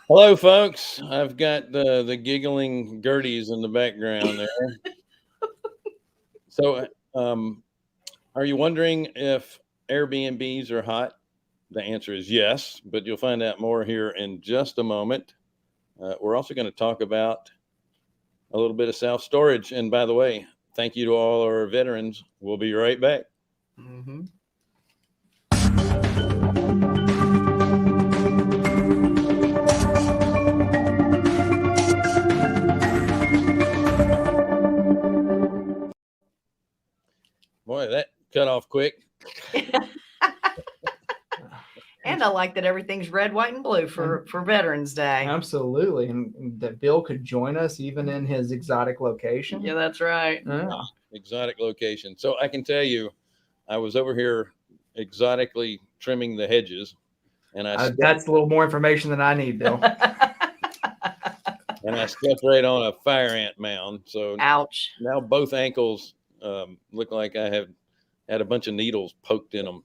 Hello, folks. I've got the giggling Gerties in the background there. So, are you wondering if Airbnbs are hot? The answer is yes, but you'll find out more here in just a moment. We're also going to talk about a little bit of self storage. And by the way, thank you to all our veterans. We'll be right back. Mm-hmm. Boy, that cut off quick. And I like that everything's red, white, and blue for Veterans Day. Absolutely, and that Bill could join us even in his exotic location. Yeah, that's right. Yeah. Exotic location. So I can tell you, I was over here exotically trimming the hedges, and That's a little more information than I need, Bill. and I stepped right on a fire ant mound. So Ouch. now both ankles look like I have had a bunch of needles poked in them.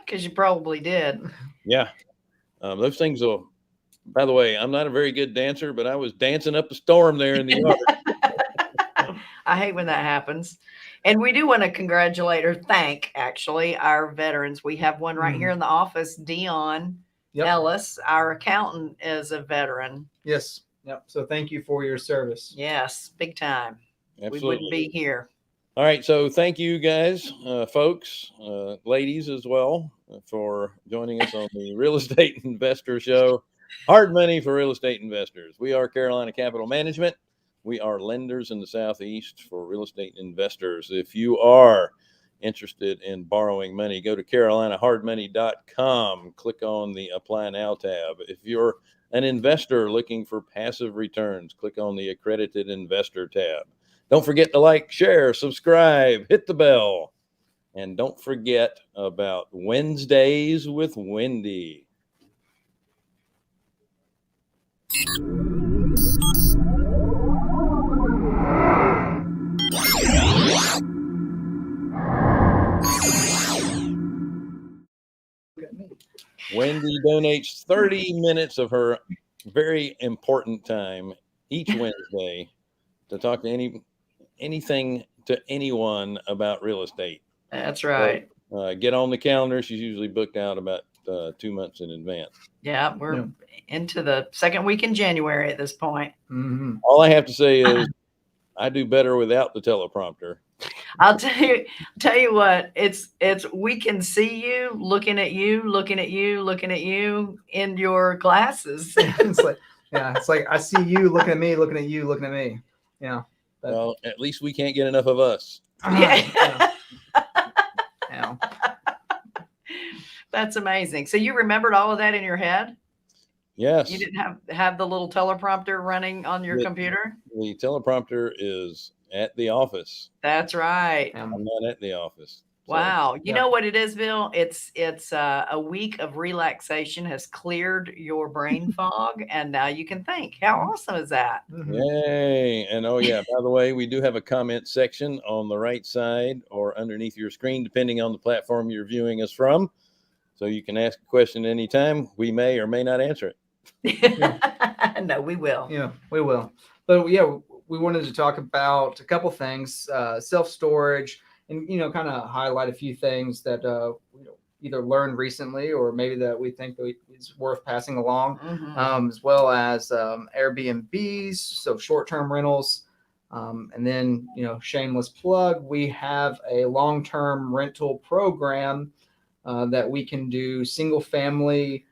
Because you probably did. Yeah, those things will. By the way, I'm not a very good dancer, but I was dancing up a storm there in the yard. I hate when that happens. And we do want to congratulate or thank, actually, our veterans. We have one right here in the office, Dion Ellis. Our accountant is a veteran. Yes. Yep. So thank you for your service. Yes, big time. Absolutely. We wouldn't be here. All right, so thank you guys, folks, ladies as well, for joining us on the Real Estate Investor Show. Hard money for real estate investors. We are Carolina Capital Management. We are lenders in the Southeast for real estate investors. If you are interested in borrowing money, go to carolinahardmoney.com. Click on the Apply Now tab. If you're an investor looking for passive returns, click on the Accredited Investor tab. Don't forget to like, share, subscribe, hit the bell. And don't forget about Wednesdays with Wendy. Wendy donates 30 minutes of her very important time each Wednesday to talk to anything to anyone about real estate. That's right. So, get on the calendar. She's usually booked out about 2 months in advance. Yeah, we're into the second week in January at this point. Mm-hmm. All I have to say is I do better without the teleprompter. I'll tell you what, it's we can see you looking at you, looking at you, looking at you in your glasses. It's like I see you looking at me, looking at you, looking at me. Yeah. Well, at least we can't get enough of us. Yeah. That's amazing. So you remembered all of that in your head? Yes. You didn't have the little teleprompter running on your computer? The teleprompter is at the office. That's right. I'm not at the office. Wow. You know what it is, Bill? It's a week of relaxation has cleared your brain fog, and now you can think. How awesome is that? Yay. And oh yeah, by the way, we do have a comment section on the right side or underneath your screen, depending on the platform you're viewing us from. So you can ask a question anytime. We may or may not answer it. No, we will. Yeah, we will. But yeah, we wanted to talk about a couple things, self-storage, and kind of highlight a few things that either learned recently or maybe that we think that is worth passing along, as well as Airbnbs, so short-term rentals, and then shameless plug, we have a long-term rental program that we can do single-family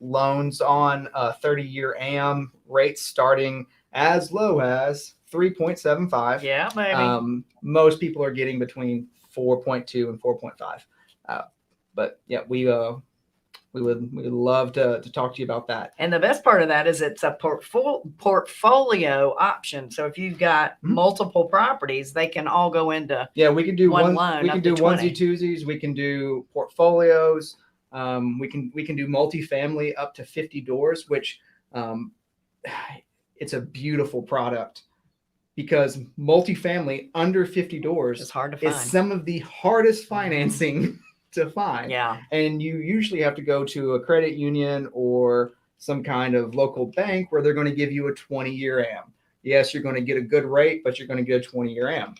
loans on 30-year AM rates starting as low as 3.75. Yeah, maybe. Most people are getting between 4.2 and 4.5. But yeah, we would love to talk to you about that. And the best part of that is it's a portfolio option. So if you've got multiple properties, they can all go into we can do one loan. We can do onesie twosies. We can do portfolios. We can do multifamily up to 50 doors, which it's a beautiful product because multifamily under 50 doors is hard to find. Is some of the hardest financing to find. Yeah. And you usually have to go to a credit union or some kind of local bank where they're going to give you a 20-year AM. Yes, you're going to get a good rate, but you're going to get a 20-year AM.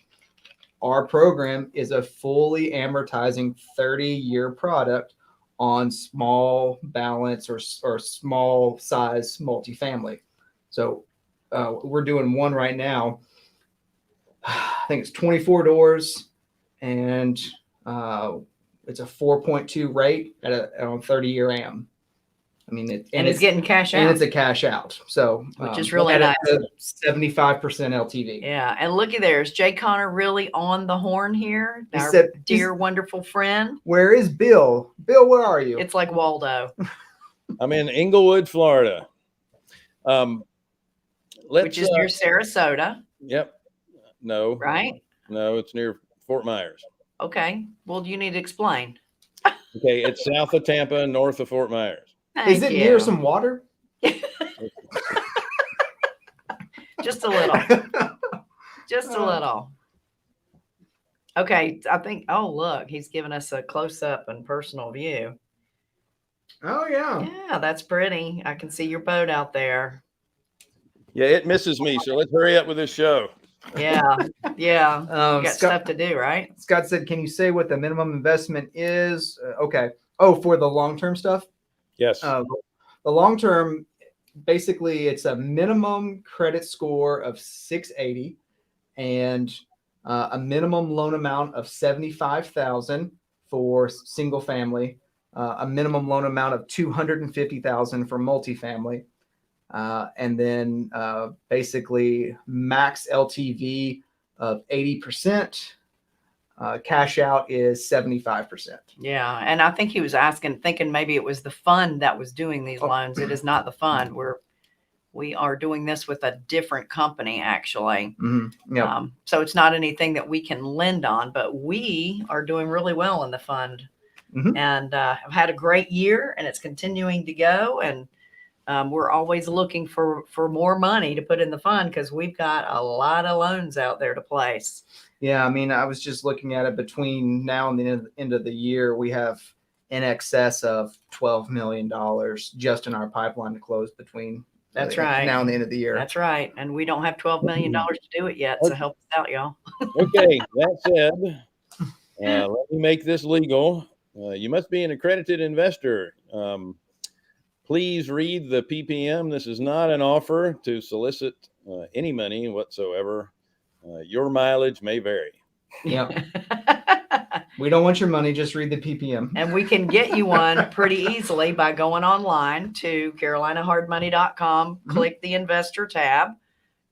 Our program is a fully amortizing 30-year product on small balance or small size multifamily. So we're doing one right now. I think it's 24 doors, and it's a 4.2 rate at a 30-year AM. I mean, and it's getting cash out. And it's a cash out. So, which is really nice. 75% LTV. Yeah. And looky there. Is Jay Connor really on the horn here? He Our said, dear, wonderful friend. Where is Bill? Bill, where are you? It's like Waldo. I'm in Inglewood, Florida. Which is near Sarasota. Yep. No. Right? No, it's near Fort Myers. Okay. Well, you need to explain. Okay, it's south of Tampa, north of Fort Myers. Is it near some water? Just a little. Just a little. Okay. I think, oh, look, he's giving us a close up and personal view. Oh, yeah. Yeah, that's pretty. I can see your boat out there. Yeah, it misses me. So let's hurry up with this show. Yeah. Yeah. You got Scott, stuff to do, right? Scott said, can you say what the minimum investment is? Okay. Oh, for the long-term stuff? Yes. The long-term, basically, it's a minimum credit score of 680 and a minimum loan amount of $75,000 for single family, a minimum loan amount of $250,000 for multifamily, and then basically max LTV of 80%. Cash out is 75%. Yeah. And I think he was thinking maybe it was the fund that was doing these loans. It is not the fund. We are doing this with a different company, actually. Mm-hmm. Yep. So it's not anything that we can lend on, but we are doing really well in the fund. Mm-hmm. And have had a great year, and it's continuing to go. And we're always looking for more money to put in the fund because we've got a lot of loans out there to place. Yeah, I mean, I was just looking at it between now and the end of the year, we have in excess of $12 million just in our pipeline to close between That's right. now and the end of the year. That's right. And we don't have $12 million to do it yet. So help us out, y'all. Okay, that said, let me make this legal. You must be an accredited investor. Please read the PPM. This is not an offer to solicit any money whatsoever. Your mileage may vary. Yeah. We don't want your money. Just read the PPM. And we can get you one pretty easily by going online to carolinahardmoney.com, click the investor tab,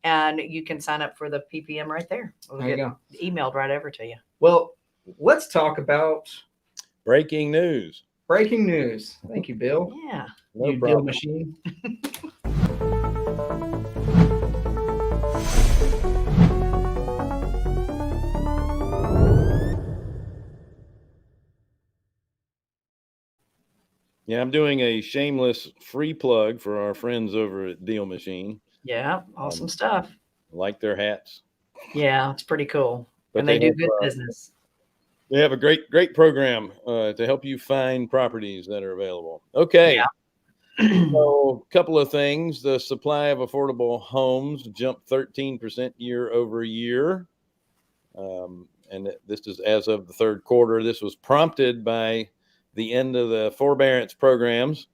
and you can sign up for the PPM right there. It'll there you go. Emailed right over to you. Well, let's talk about breaking news. Breaking news. Thank you, Bill. Yeah. No you problem. deal machine. Yeah, I'm doing a shameless free plug for our friends over at Deal Machine. Yeah, awesome stuff. Like their hats. Yeah, it's pretty cool. But and they do good business. They have a great program to help you find properties that are available. Okay. Yeah. So a couple of things. The supply of affordable homes jumped 13% year over year. And this is as of the third quarter. This was prompted by the end of the forbearance programs,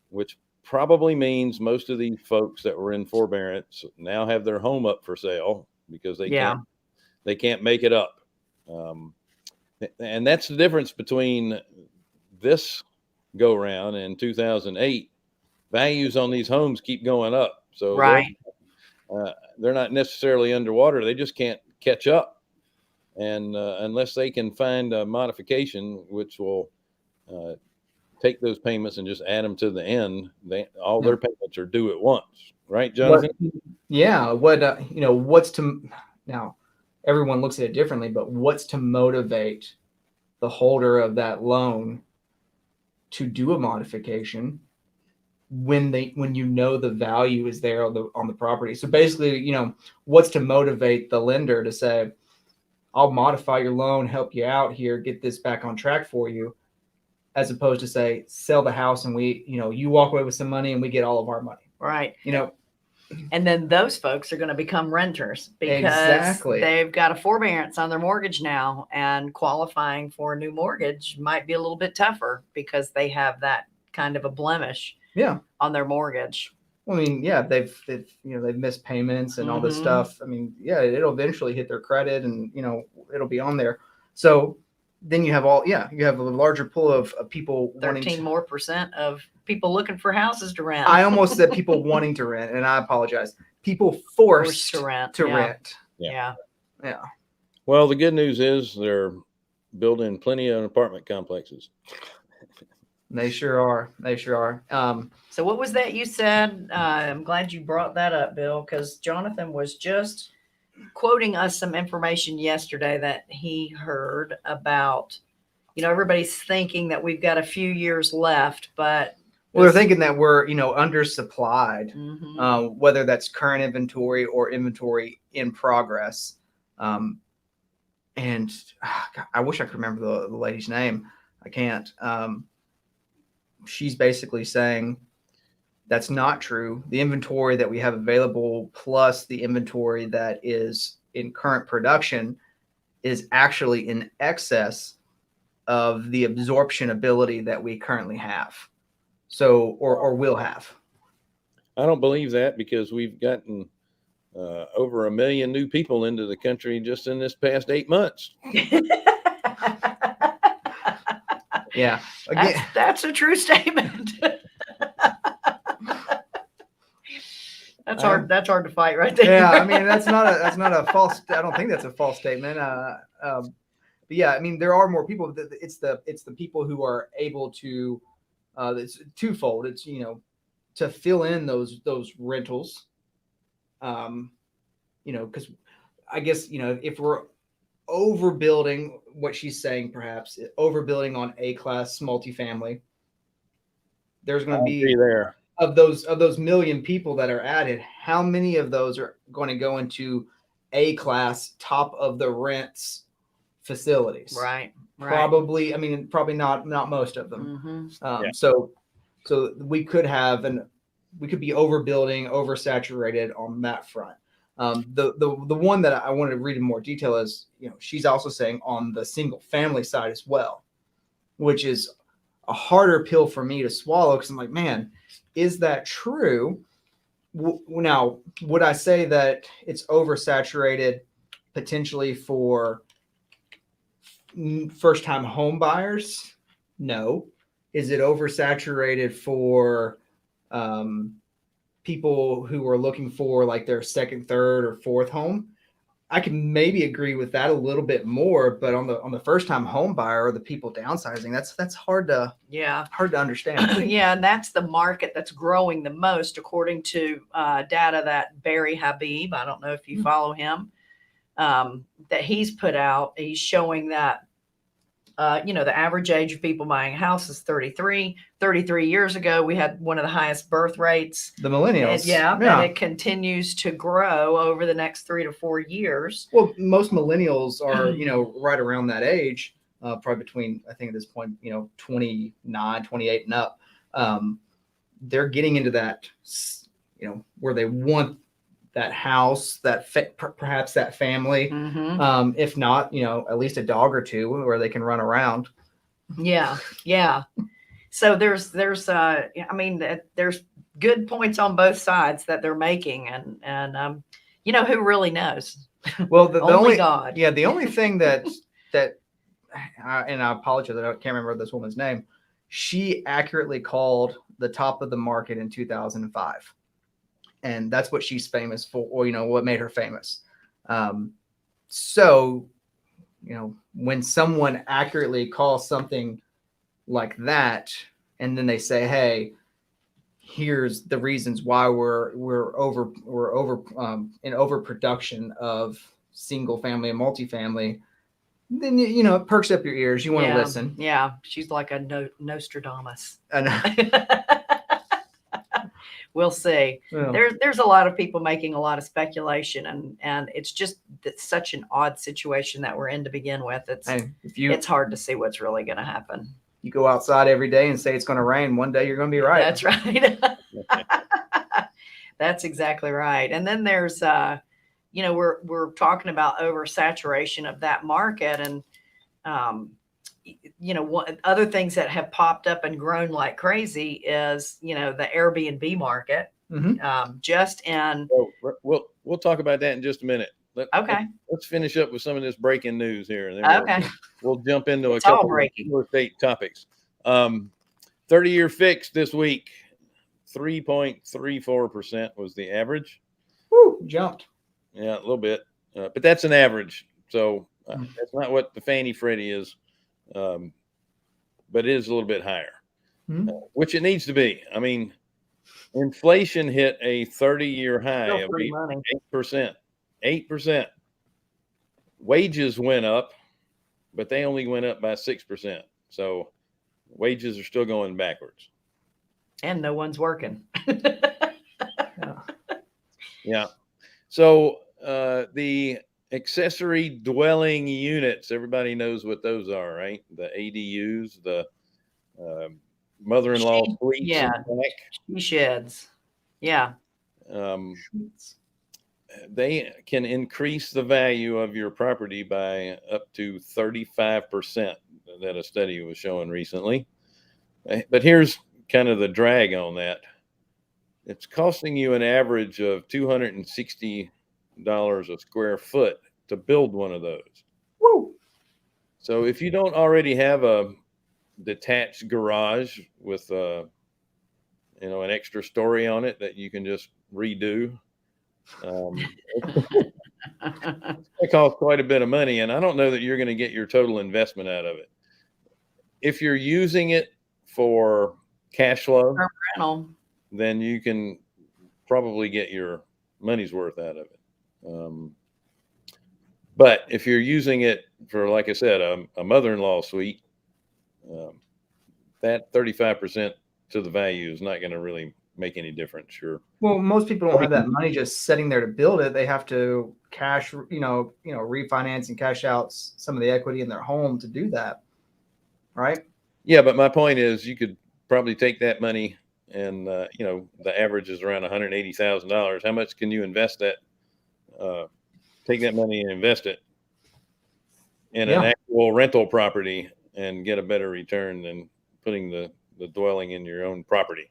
which probably means most of these folks that were in forbearance now have their home up for sale because they can't make it up. And that's the difference between this go round and 2008. Values on these homes keep going up. So they're not necessarily underwater. They just can't catch up. And unless they can find a modification, which will take those payments and just add them to the end, all their payments are due at once. Right, Jonathan? What's to now? Everyone looks at it differently, but what's to motivate the holder of that loan to do a modification when the value is there on the property? So basically, what's to motivate the lender to say, I'll modify your loan, help you out here, get this back on track for you, as opposed to say sell the house and we, you walk away with some money and we get all of our money. Right. You know, And then those folks are going to become renters because Exactly. they've got a forbearance on their mortgage now, and qualifying for a new mortgage might be a little bit tougher because they have that kind of a blemish yeah. on their mortgage. Well, I mean, yeah, they've missed payments and all this Mhm. stuff. I mean, yeah, it'll eventually hit their credit and, it'll be on there. So then you have you have a larger pool of people wanting 13 to, more percent of people looking for houses to rent. I almost said people wanting to rent, and I apologize. People forced to rent. to yeah. rent. Yeah. Yeah. Well, the good news is they're building plenty of apartment complexes. They sure are. They sure are. So what was that you said? I'm glad you brought that up, Bill, because Jonathan was just quoting us some information yesterday that he heard about, everybody's thinking that we've got a few years left, but Well, they're thinking that we're, undersupplied, Mhm. whether that's current inventory or inventory in progress. And God, I wish I could remember the lady's name. I can't. She's basically saying that's not true. The inventory that we have available plus the inventory that is in current production is actually in excess of the absorption ability that we currently have. So, or will have. I don't believe that because we've gotten over 1 million new people into the country just in this past 8 months. Yeah. Again, That's a true statement. That's hard. That's hard to fight right there. Yeah, I mean that's not a false. I don't think that's a false statement. But yeah, I mean there are more people. It's the people who are able to. It's twofold. It's to fill in those rentals. Because I guess if we're overbuilding, what she's saying, perhaps overbuilding on A-class multifamily, there's going to be there of those million people that are added. How many of those are going to go into A-class, top of the rents facilities? Right. Probably. I mean, probably not most of them. Mm-hmm. So we could be overbuilding, oversaturated on that front. The one that I wanted to read in more detail is, she's also saying on the single family side as well, which is a harder pill for me to swallow because I'm like, man, is that true? Now, would I say that it's oversaturated potentially for first-time home buyers? No. Is it oversaturated for people who are looking for like their second, third, or fourth home? I can maybe agree with that a little bit more, but on the first-time home buyer or the people downsizing, that's hard to understand. Yeah, and that's the market that's growing the most, according to data that Barry Habib, I don't know if you follow him, that he's put out. He's showing that the average age of people buying a house is 33. 33 years ago, we had one of the highest birth rates. The millennials. And it continues to grow over the next 3 to 4 years. Well, most millennials are, right around that age, probably between, I think at this point, 29, 28 and up. They're getting into that, where they want that house, that perhaps that family, Mm-hmm. if not, at least a dog or two where they can run around. Yeah. So there's good points on both sides that they're making, and who really knows? Well, the only God. Yeah, the only thing that and I apologize, I can't remember this woman's name. She accurately called the top of the market in 2005. And that's what she's famous for, or, what made her famous. So, when someone accurately calls something like that, and then they say, hey, here's the reasons why we're over in overproduction of single family and multifamily, then, it perks up your ears. You want to listen. Yeah. She's like a Nostradamus. And We'll see. Yeah. There's a lot of people making a lot of speculation, and it's just such an odd situation that we're in to begin with. It's hard to see what's really going to happen. You go outside every day and say it's going to rain. One day you're going to be right. That's right. That's exactly right. And then there's, we're talking about oversaturation of that market, and other things that have popped up and grown like crazy is, the Airbnb market. Just in. So we'll talk about that in just a minute. Okay. Let's finish up with some of this breaking news here, and then Okay. we'll jump into It's a all couple of breaking. real estate topics. 30-year fixed this week, 3.34% was the average. Woo, jumped. Yeah, a little bit, but that's an average. So that's not what the Fannie Freddie is, but it is a little bit higher, which it needs to be. I mean, inflation hit a 30-year high of 8%. 8%. Wages went up, but they only went up by 6%. So wages are still going backwards. And no one's working. Yeah. So the accessory dwelling units, everybody knows what those are, right? The ADUs, the mother-in-law suites. Yeah. She sheds. Yeah. They can increase the value of your property by up to 35%, that a study was showing recently. But here's kind of the drag on that. It's costing you an average of $260 a square foot to build one of those. Woo! So if you don't already have a detached garage with an extra story on it that you can just redo, it costs quite a bit of money, and I don't know that you're going to get your total investment out of it. If you're using it for cash flow, then you can probably get your money's worth out of it. But if you're using it for, like I said, a mother-in-law suite, that 35% to the value is not going to really make any difference. Sure. Well, most people don't have that money just sitting there to build it. They have to refinance and cash out some of the equity in their home to do that. Right. Yeah. But my point is, you could probably take that money and, the average is around $180,000. How much can you invest that? Take that money and invest it in an actual rental property and get a better return than putting the dwelling in your own property.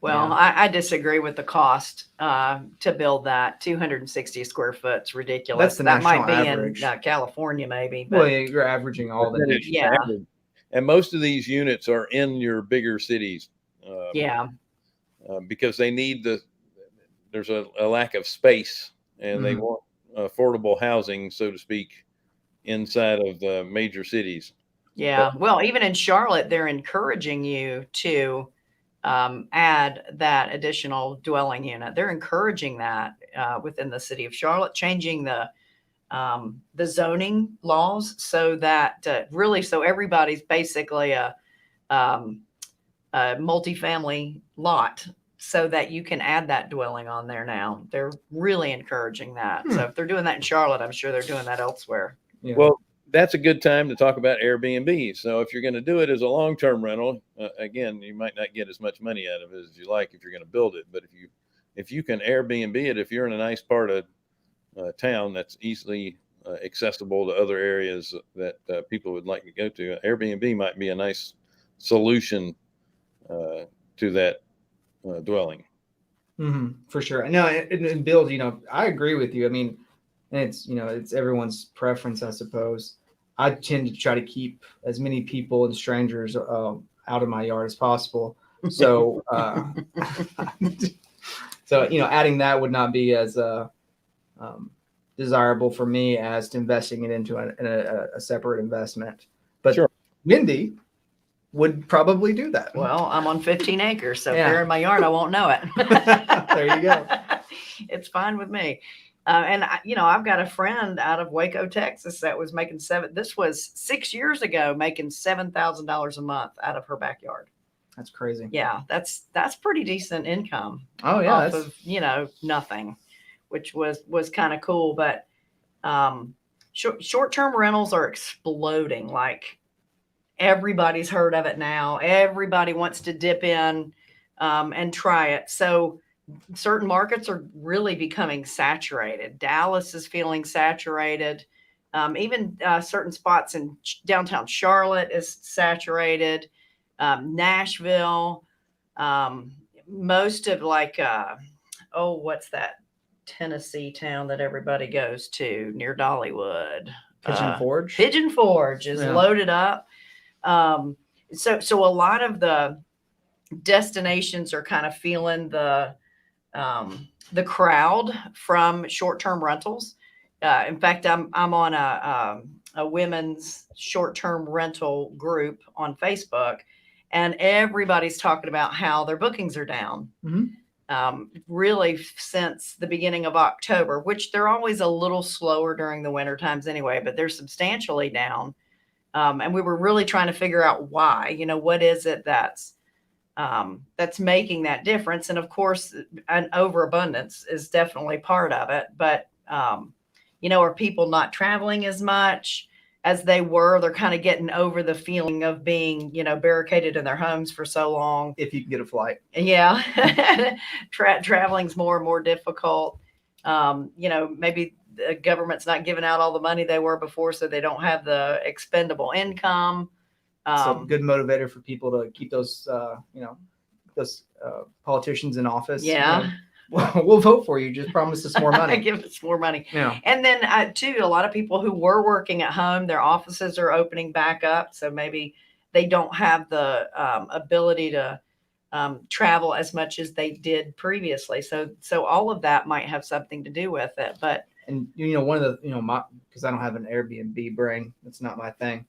Well, I disagree with the cost to build that. 260 square foot is ridiculous. That's the might be average. In California, maybe. But well, you're averaging all the nation. Yeah. Average. And most of these units are in your bigger cities. Because they need there's a lack of space, and they want affordable housing, so to speak, inside of the major cities. Yeah. Well, even in Charlotte, they're encouraging you to add that additional dwelling unit. They're encouraging that within the city of Charlotte, changing the zoning laws so that so everybody's basically a multifamily lot, so that you can add that dwelling on there now. They're really encouraging that. So if they're doing that in Charlotte, I'm sure they're doing that elsewhere. Yeah. Well, that's a good time to talk about Airbnb. So if you're going to do it as a long-term rental, again, you might not get as much money out of it as you like if you're going to build it. But if you can Airbnb it, if you're in a nice part of town that's easily accessible to other areas that people would like to go to, Airbnb might be a nice solution to that dwelling. For sure. No, and build, I agree with you. I mean, it's everyone's preference, I suppose. I tend to try to keep as many people and strangers out of my yard as possible. So, adding that would not be as desirable for me as investing it into a separate investment. But sure. Mindy would probably do that. Well, I'm on 15 acres, so if they're in my yard, I won't know it. There you go. It's fine with me. And I've got a friend out of Waco, Texas, that was making this was 6 years ago, making $7,000 a month out of her backyard. That's crazy. Yeah. That's pretty decent income. Oh yeah. Off of, nothing, which was kind of cool. But, short-term rentals are exploding. Like everybody's heard of it now. Everybody wants to dip in and try it. So certain markets are really becoming saturated. Dallas is feeling saturated. Even certain spots in downtown Charlotte is saturated. Nashville, most of like, what's that Tennessee town that everybody goes to near Dollywood? Pigeon Forge. Pigeon Forge is loaded up. So a lot of the destinations are kind of feeling the crowd from short-term rentals. In fact, I'm on a women's short-term rental group on Facebook, and everybody's talking about how their bookings are down. Really since the beginning of October, which they're always a little slower during the winter times anyway, but they're substantially down. And we were really trying to figure out why, what is it that's making that difference. And of course, an overabundance is definitely part of it. But, are people not traveling as much as they were? They're kind of getting over the feeling of being, barricaded in their homes for so long. If you can get a flight. Yeah. Traveling's more and more difficult. Maybe the government's not giving out all the money they were before, so they don't have the expendable income. So good motivator for people to keep those, those politicians in office. Yeah. We'll vote for you. Just promise us more money. Give us more money. Yeah. And then too, a lot of people who were working at home, their offices are opening back up. So maybe they don't have the ability to travel as much as they did previously. So all of that might have something to do with it. But and one of the because I don't have an Airbnb brain, that's not my thing.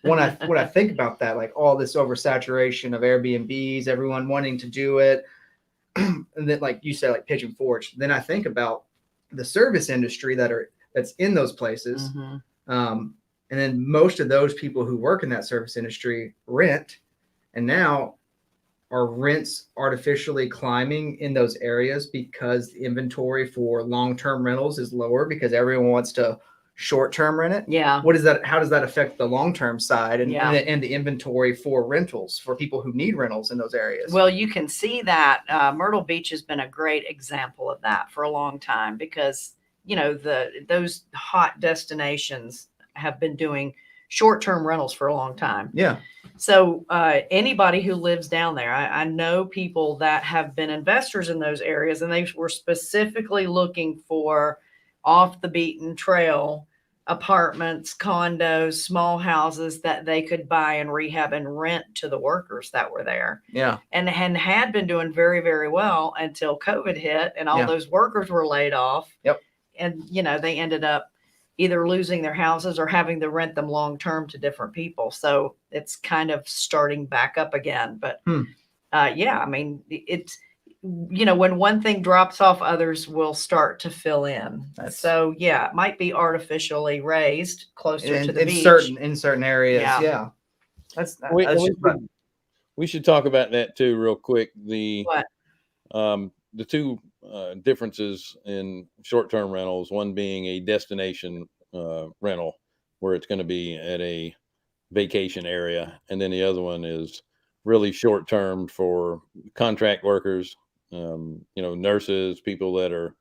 When I think about that, like all this oversaturation of Airbnbs, everyone wanting to do it, and then like you said, like Pigeon Forge, then I think about the service industry that's in those places. And then most of those people who work in that service industry rent, and now are rents artificially climbing in those areas because the inventory for long-term rentals is lower because everyone wants to short-term rent it. Yeah. How does that affect the long-term side and the inventory for rentals for people who need rentals in those areas? Well, you can see that Myrtle Beach has been a great example of that for a long time because, those hot destinations have been doing short-term rentals for a long time. Yeah. So anybody who lives down there, I know people that have been investors in those areas, and they were specifically looking for off the beaten trail apartments, condos, small houses that they could buy and rehab and rent to the workers that were there. Yeah. And had been doing very, very well until COVID hit and all those workers were laid off. Yep. And, they ended up either losing their houses or having to rent them long-term to different people. So it's kind of starting back up again. But it's, when one thing drops off, others will start to fill in. So it might be artificially raised closer to the beach. In certain areas. Yeah. We should talk about that too, real quick. What? The two differences in short-term rentals, one being a destination rental where it's going to be at a vacation area, and then the other one is really short-term for contract workers, nurses, people that are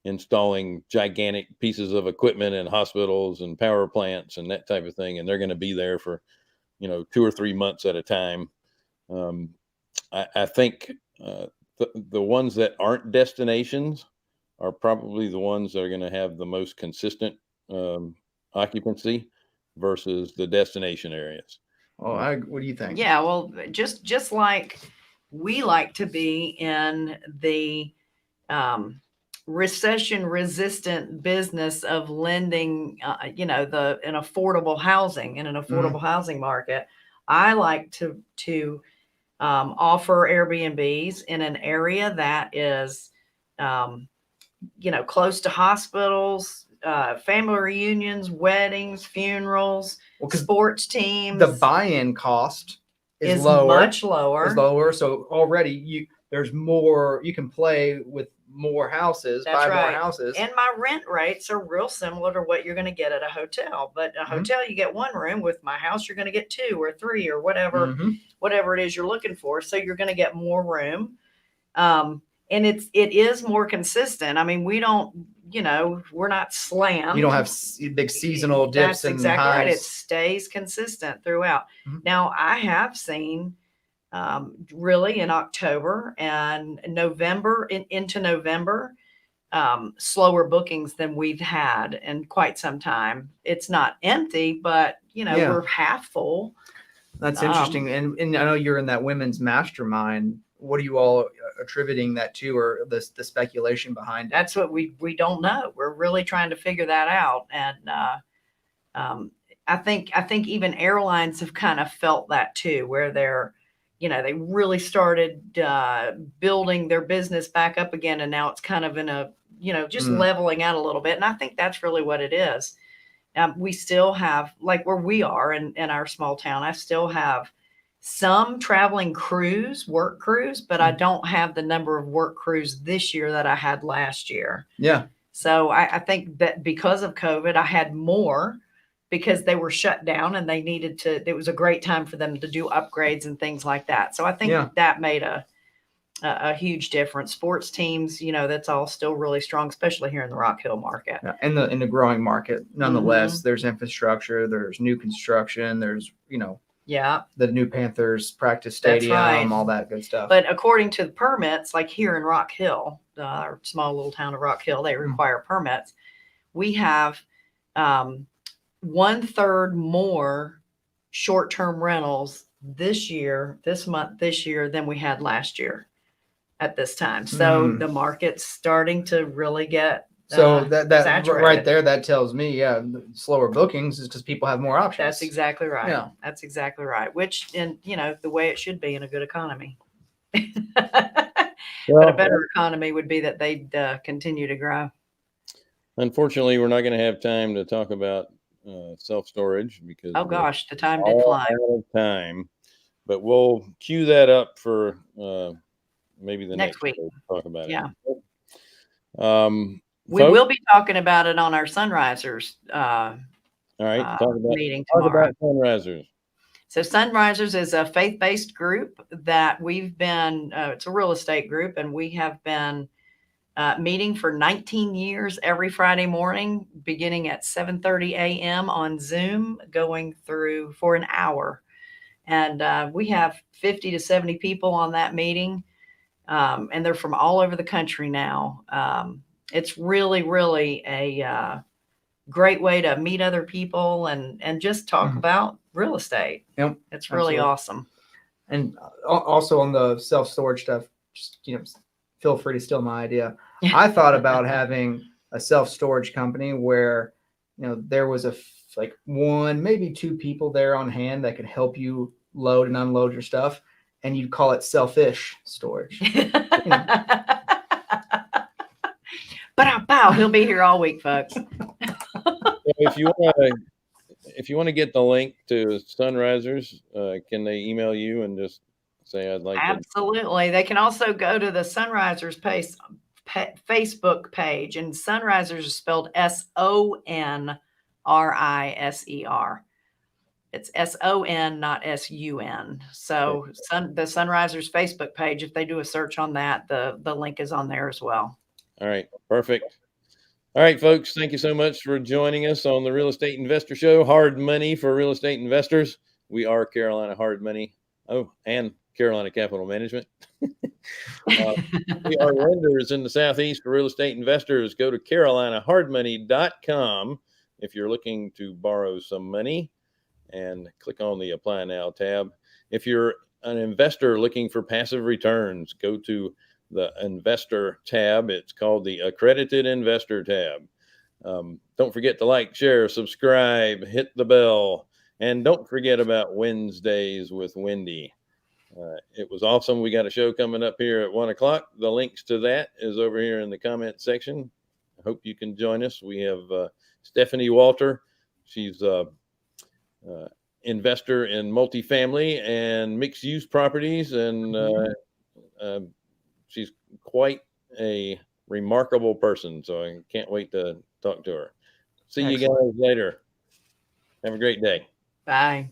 installing gigantic pieces of equipment in hospitals and power plants and that type of thing, and they're going to be there for 2 or 3 months at a time. I think the ones that aren't destinations are probably the ones that are going to have the most consistent occupancy versus the destination areas. What do you think? Yeah, well, just like we like to be in the recession-resistant business of lending, an affordable housing in an affordable housing market. I like to offer Airbnbs in an area that is, close to hospitals, family reunions, weddings, funerals, sports teams. The buy-in cost is lower, much lower. Is lower, so already there's more. You can play with more houses, That's buy right. more houses. And my rent rates are real similar to what you're going to get at a hotel. But a hotel, you get one room. With my house, you're going to get 2 or 3 or whatever, whatever it is you're looking for. So you're going to get more room. And it is more consistent. I mean, we don't, we're not slammed. You don't have big seasonal dips. That's exactly and highs. right. It stays consistent throughout. Now, I have seen really in October and November into November, slower bookings than we've had in quite some time. It's not empty, but we're half full. That's interesting. And I know you're in that women's mastermind. What are you all attributing that to, or the speculation behind it? That's what we don't know. We're really trying to figure that out. And I think even airlines have kind of felt that too, where they really started building their business back up again, and now it's kind of in a just leveling out a little bit. And I think that's really what it is. We still have, like where we are in our small town, I still have some traveling work crews, but I don't have the number of work crews this year that I had last year. Yeah. So I think that because of COVID, I had more because they were shut down and they needed to, it was a great time for them to do upgrades and things like that. So I think that made a huge difference. Sports teams, that's all still really strong, especially here in the Rock Hill market. Yeah, in the growing market, nonetheless, there's infrastructure, there's new construction, there's, the new Panthers practice stadium, all that good stuff. But according to the permits, like here in Rock Hill, our small little town of Rock Hill, they require permits. We have 1/3 more short-term rentals this year than we had last year at this time. So the market's starting to really get so that saturated. Right there, that tells me, slower bookings is because people have more options. That's exactly right. Yeah. That's exactly right. Which, the way it should be in a good economy. But a better economy would be that they'd continue to grow. Unfortunately, we're not going to have time to talk about self-storage because the time did fly. Out of time, but we'll cue that up for maybe the next week. Talk about it. We will be talking about it on our Sunrisers all right, meeting tomorrow. Talk about Sunrisers. So Sunrisers is a faith-based group that we've been, it's a real estate group, and we have been meeting for 19 years every Friday morning, beginning at 7:30 a.m. on Zoom, going through for an hour. And we have 50 to 70 people on that meeting, and they're from all over the country now. It's really, really a great way to meet other people and just talk about real estate. Yep, it's really awesome. And also on the self-storage stuff, just feel free to steal my idea. I thought about having a self-storage company where there was like 1, maybe 2 people there on hand that could help you load and unload your stuff, and you'd call it selfish storage. But he'll be here all week, folks. If you want to get the link to Sunrisers, can they email you and just say I'd like? Absolutely. They can also go to the Sunrisers Facebook page, and Sunrisers is spelled SONRISER. It's SON, not SUN. So the Sunrisers Facebook page, if they do a search on that, the link is on there as well. All right, perfect. All right, folks, thank you so much for joining us on the Real Estate Investor Show, Hard Money for Real Estate Investors. We are Carolina Hard Money. Oh, and Carolina Capital Management. We are lenders in the Southeast for real estate investors. Go to carolinahardmoney.com if you're looking to borrow some money, and click on the Apply Now tab. If you're an investor looking for passive returns, go to the Investor tab. It's called the Accredited Investor tab. Don't forget to like, share, subscribe, hit the bell, and don't forget about Wednesdays with Wendy. It was awesome. We got a show coming up here at 1 o'clock. The links to that is over here in the comment section. I hope you can join us. We have Stephanie Walter. She's investor in multifamily and mixed use properties, and she's quite a remarkable person. So I can't wait to talk to her. See you Excellent. guys later. Have a great day. Bye.